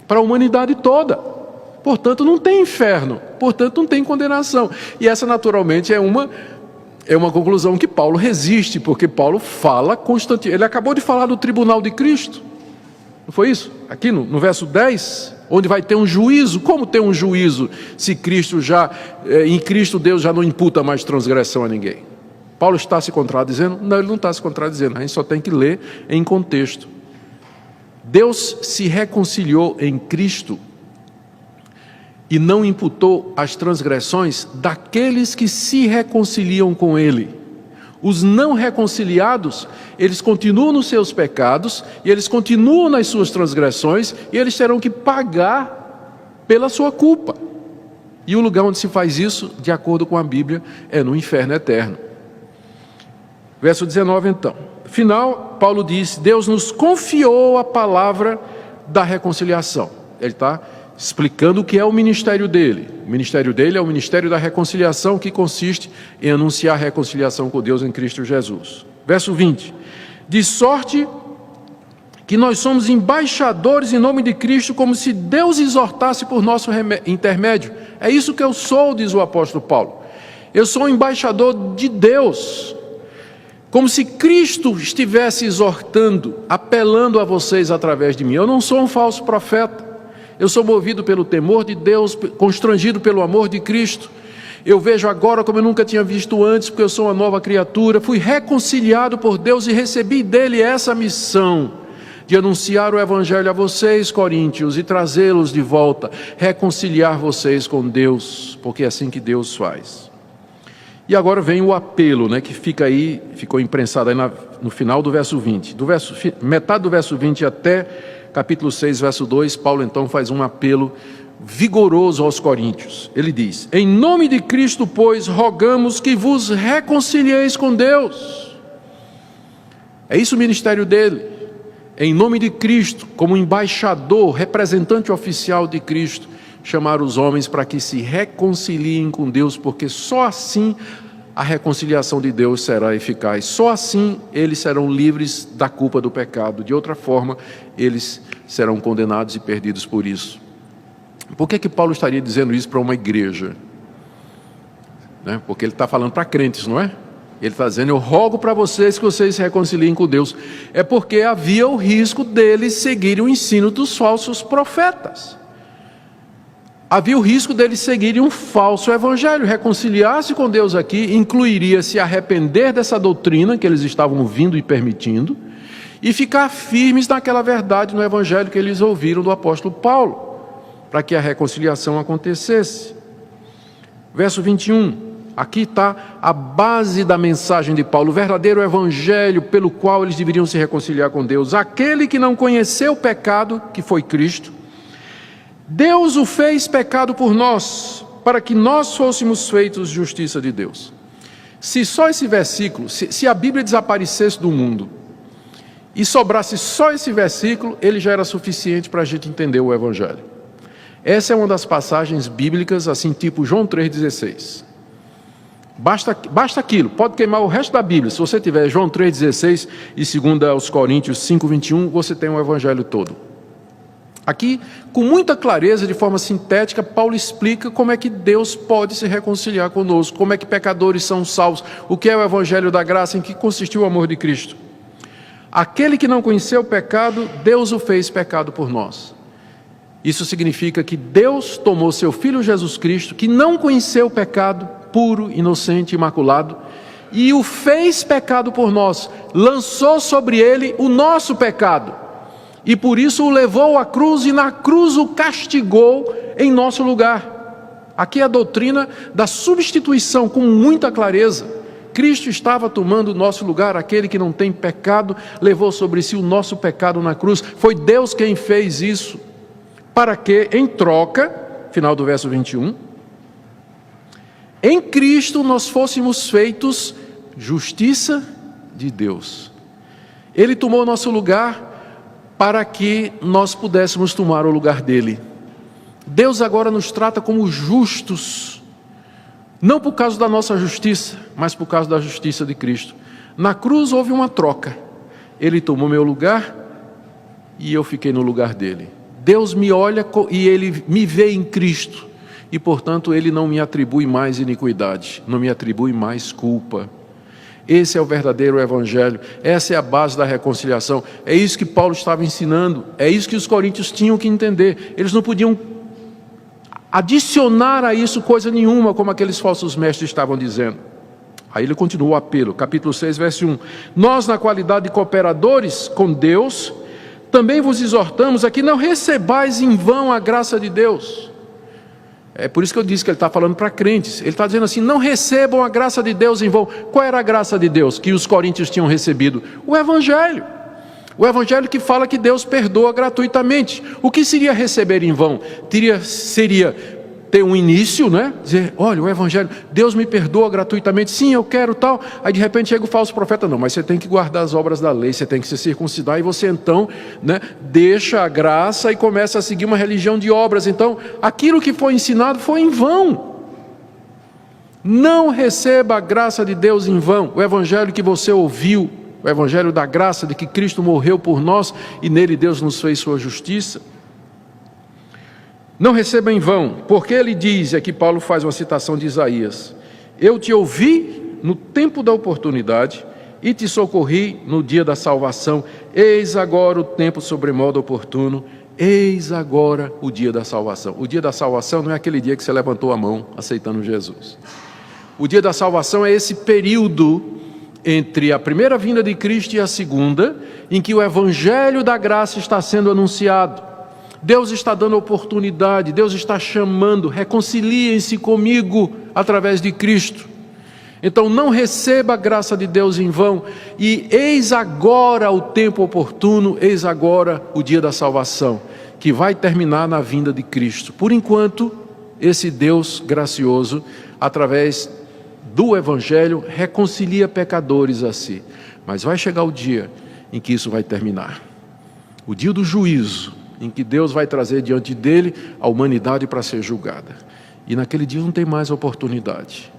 para a humanidade toda. Portanto, não tem inferno, portanto, não tem condenação. E essa, naturalmente, é uma conclusão que Paulo resiste, porque Paulo fala constantemente. Ele acabou de falar do tribunal de Cristo, não foi isso? Aqui no verso 10, onde vai ter um juízo. Como ter um juízo se em Cristo Deus já não imputa mais transgressão a ninguém? Paulo está se contradizendo? Não, ele não está se contradizendo, a gente só tem que ler em contexto. Deus se reconciliou em Cristo e não imputou as transgressões daqueles que se reconciliam com Ele. Os não reconciliados, eles continuam nos seus pecados, e eles continuam nas suas transgressões, e eles terão que pagar pela sua culpa. E o lugar onde se faz isso, de acordo com a Bíblia, é no inferno eterno. Verso 19 então. Final, Paulo diz, Deus nos confiou a palavra da reconciliação. Ele está explicando o que é o ministério dele. O ministério dele é o ministério da reconciliação, que consiste em anunciar a reconciliação com Deus em Cristo Jesus. Verso 20. De sorte que nós somos embaixadores em nome de Cristo, como se Deus exortasse por nosso intermédio. É isso que eu sou, diz o apóstolo Paulo. Eu sou um embaixador de Deus. Como se Cristo estivesse exortando, apelando a vocês através de mim. Eu não sou um falso profeta. Eu sou movido pelo temor de Deus, constrangido pelo amor de Cristo. Eu vejo agora como eu nunca tinha visto antes, porque eu sou uma nova criatura. Fui reconciliado por Deus e recebi dele essa missão de anunciar o Evangelho a vocês, coríntios, e trazê-los de volta, reconciliar vocês com Deus, porque é assim que Deus faz. E agora vem o apelo, que fica aí, ficou imprensado aí no final do verso 20. Metade do verso 20 até capítulo 6, verso 2, Paulo então faz um apelo vigoroso aos coríntios. Ele diz, em nome de Cristo, pois, rogamos que vos reconcilieis com Deus. É isso o ministério dele. Em nome de Cristo, como embaixador, representante oficial de Cristo, chamar os homens para que se reconciliem com Deus, porque só assim a reconciliação de Deus será eficaz. Só assim eles serão livres da culpa do pecado. De outra forma, eles serão condenados e perdidos por isso. Por que Paulo estaria dizendo isso para uma igreja? Porque ele está falando para crentes, não é? Ele está dizendo: eu rogo para vocês que vocês se reconciliem com Deus. É porque havia o risco deles seguirem o ensino dos falsos profetas. Havia o risco deles seguirem um falso evangelho. Reconciliar-se com Deus aqui incluiria se arrepender dessa doutrina que eles estavam ouvindo e permitindo, e ficar firmes naquela verdade no evangelho que eles ouviram do apóstolo Paulo, para que a reconciliação acontecesse. Verso 21. Aqui está a base da mensagem de Paulo, o verdadeiro evangelho pelo qual eles deveriam se reconciliar com Deus. Aquele que não conheceu o pecado, que foi Cristo, Deus o fez pecado por nós, para que nós fôssemos feitos justiça de Deus. Se só esse versículo, se a Bíblia desaparecesse do mundo e sobrasse só esse versículo, ele já era suficiente para a gente entender o evangelho. Essa é uma das passagens bíblicas, assim, tipo João 3,16. Basta aquilo, pode queimar o resto da Bíblia. Se você tiver João 3,16 e 2 Coríntios 5,21, você tem o evangelho todo. Aqui, com muita clareza, de forma sintética, Paulo explica como é que Deus pode se reconciliar conosco, como é que pecadores são salvos, o que é o evangelho da graça, em que consistiu o amor de Cristo. Aquele que não conheceu o pecado, Deus o fez pecado por nós. Isso significa que Deus tomou seu Filho Jesus Cristo, que não conheceu o pecado, puro, inocente, imaculado, e o fez pecado por nós, lançou sobre ele o nosso pecado, e por isso o levou à cruz, e na cruz o castigou em nosso lugar. Aqui é a doutrina da substituição, com muita clareza. Cristo estava tomando o nosso lugar, aquele que não tem pecado, levou sobre si o nosso pecado na cruz. Foi Deus quem fez isso, para que, em troca, final do verso 21, em Cristo nós fôssemos feitos justiça de Deus. Ele tomou nosso lugar para que nós pudéssemos tomar o lugar dele. Deus agora nos trata como justos, não por causa da nossa justiça, mas por causa da justiça de Cristo. Na cruz houve uma troca. Ele tomou meu lugar e eu fiquei no lugar dele. Deus me olha e ele me vê em Cristo. E, portanto, ele não me atribui mais iniquidade, não me atribui mais culpa. Esse é o verdadeiro evangelho, essa é a base da reconciliação. É isso que Paulo estava ensinando, é isso que os coríntios tinham que entender. Eles não podiam adicionar a isso coisa nenhuma, como aqueles falsos mestres estavam dizendo. Aí ele continua o apelo, capítulo 6, verso 1. Nós, na qualidade de cooperadores com Deus, também vos exortamos a que não recebais em vão a graça de Deus. É por isso que eu disse que ele está falando para crentes. Ele está dizendo assim: não recebam a graça de Deus em vão. Qual era a graça de Deus que os coríntios tinham recebido? O evangelho. O evangelho que fala que Deus perdoa gratuitamente. O que seria receber em vão? Seria ter um início, né? Dizer: olha, o evangelho, Deus me perdoa gratuitamente, sim, eu quero tal. Aí de repente chega o falso profeta: não, mas você tem que guardar as obras da lei, você tem que se circuncidar. E você então, né, deixa a graça e começa a seguir uma religião de obras. Então aquilo que foi ensinado foi em vão. Não receba a graça de Deus em vão. O evangelho que você ouviu, o evangelho da graça, de que Cristo morreu por nós e nele Deus nos fez sua justiça, não receba em vão, porque ele diz, aqui Paulo faz uma citação de Isaías: eu te ouvi no tempo da oportunidade e te socorri no dia da salvação. Eis agora o tempo sobremodo oportuno, eis agora o dia da salvação. O dia da salvação não é aquele dia que você levantou a mão aceitando Jesus. O dia da salvação é esse período entre a primeira vinda de Cristo e a segunda, em que o evangelho da graça está sendo anunciado. Deus está dando oportunidade, Deus está chamando: reconciliem-se comigo através de Cristo. Então não receba a graça de Deus em vão, e eis agora o tempo oportuno, eis agora o dia da salvação, que vai terminar na vinda de Cristo. Por enquanto, esse Deus gracioso, através do Evangelho, reconcilia pecadores a si. Mas vai chegar o dia em que isso vai terminar. O dia do juízo, em que Deus vai trazer diante dele a humanidade para ser julgada. E naquele dia não tem mais oportunidade.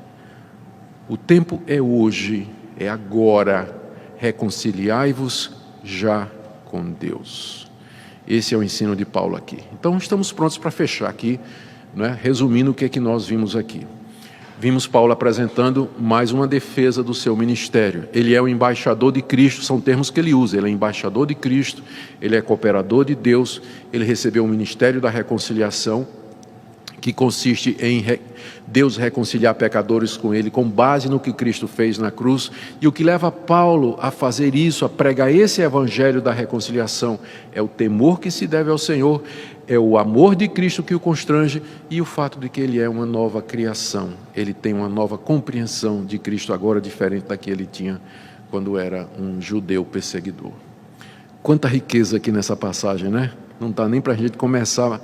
O tempo é hoje, é agora. Reconciliai-vos já com Deus. Esse é o ensino de Paulo aqui. Então estamos prontos para fechar aqui, né? Resumindo o que é que nós vimos aqui. Vimos Paulo apresentando mais uma defesa do seu ministério. Ele é o embaixador de Cristo, são termos que ele usa. Ele é embaixador de Cristo, ele é cooperador de Deus, ele recebeu o ministério da reconciliação, que consiste em Deus reconciliar pecadores com ele, com base no que Cristo fez na cruz. E o que leva Paulo a fazer isso, a pregar esse evangelho da reconciliação, é o temor que se deve ao Senhor, é o amor de Cristo que o constrange e o fato de que ele é uma nova criação. Ele tem uma nova compreensão de Cristo agora, diferente da que ele tinha quando era um judeu perseguidor. Quanta riqueza aqui nessa passagem, né? Não está nem para a gente começar.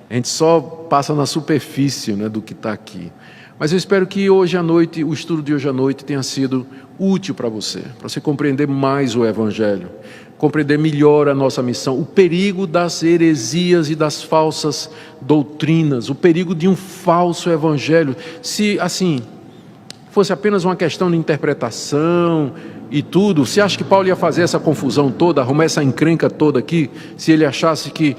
A gente só passa na superfície, né, do que está aqui. Mas eu espero que hoje à noite, o estudo de hoje à noite tenha sido útil para você compreender mais o Evangelho, compreender melhor a nossa missão, o perigo das heresias e das falsas doutrinas, o perigo de um falso Evangelho. Se, assim, fosse apenas uma questão de interpretação e tudo, você acha que Paulo ia fazer essa confusão toda, arrumar essa encrenca toda aqui, se ele achasse que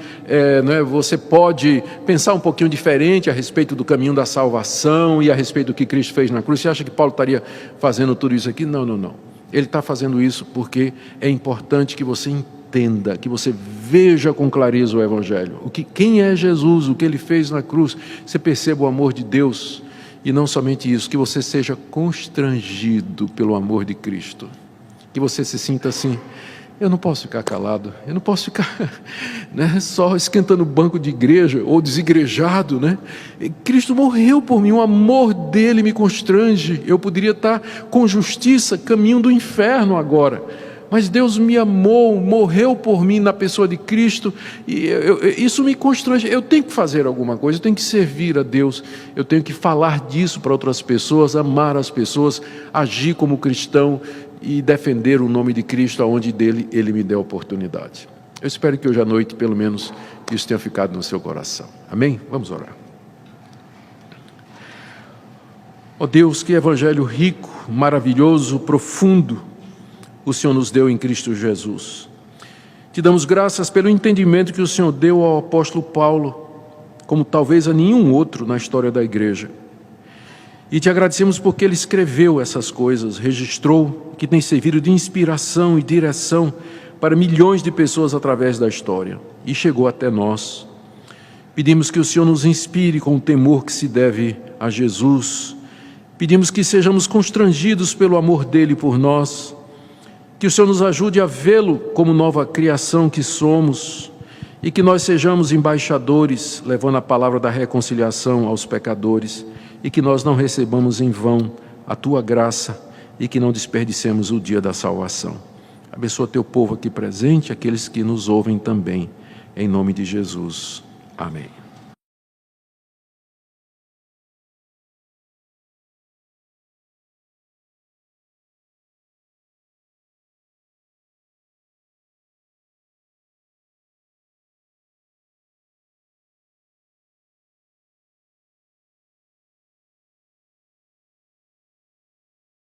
você pode pensar um pouquinho diferente a respeito do caminho da salvação e a respeito do que Cristo fez na cruz? Você acha que Paulo estaria fazendo tudo isso aqui? Não, não, não. Ele está fazendo isso porque é importante que você entenda, que você veja com clareza o Evangelho. Quem é Jesus, o que ele fez na cruz, você perceba o amor de Deus. E não somente isso, que você seja constrangido pelo amor de Cristo. Que você se sinta assim, eu não posso ficar calado, eu não posso ficar só esquentando banco de igreja ou desigrejado. Cristo morreu por mim, o amor dele me constrange. Eu poderia estar com justiça, caminho do inferno agora. Mas Deus me amou, morreu por mim na pessoa de Cristo, e isso me constrange. Eu tenho que fazer alguma coisa, eu tenho que servir a Deus, eu tenho que falar disso para outras pessoas, amar as pessoas, agir como cristão e defender o nome de Cristo aonde dele ele me deu a oportunidade. Eu espero que hoje à noite, pelo menos, isso tenha ficado no seu coração. Amém? Vamos orar. Ó Deus, que evangelho rico, maravilhoso, profundo o Senhor nos deu em Cristo Jesus. Te damos graças pelo entendimento que o Senhor deu ao apóstolo Paulo, como talvez a nenhum outro na história da igreja. E te agradecemos porque ele escreveu essas coisas, registrou, que tem servido de inspiração e direção para milhões de pessoas através da história. E chegou até nós. Pedimos que o Senhor nos inspire com o temor que se deve a Jesus. Pedimos que sejamos constrangidos pelo amor dele por nós. Que o Senhor nos ajude a vê-lo como nova criação que somos e que nós sejamos embaixadores, levando a palavra da reconciliação aos pecadores e que nós não recebamos em vão a Tua graça e que não desperdicemos o dia da salvação. Abençoa Teu povo aqui presente, aqueles que nos ouvem também, em nome de Jesus. Amém.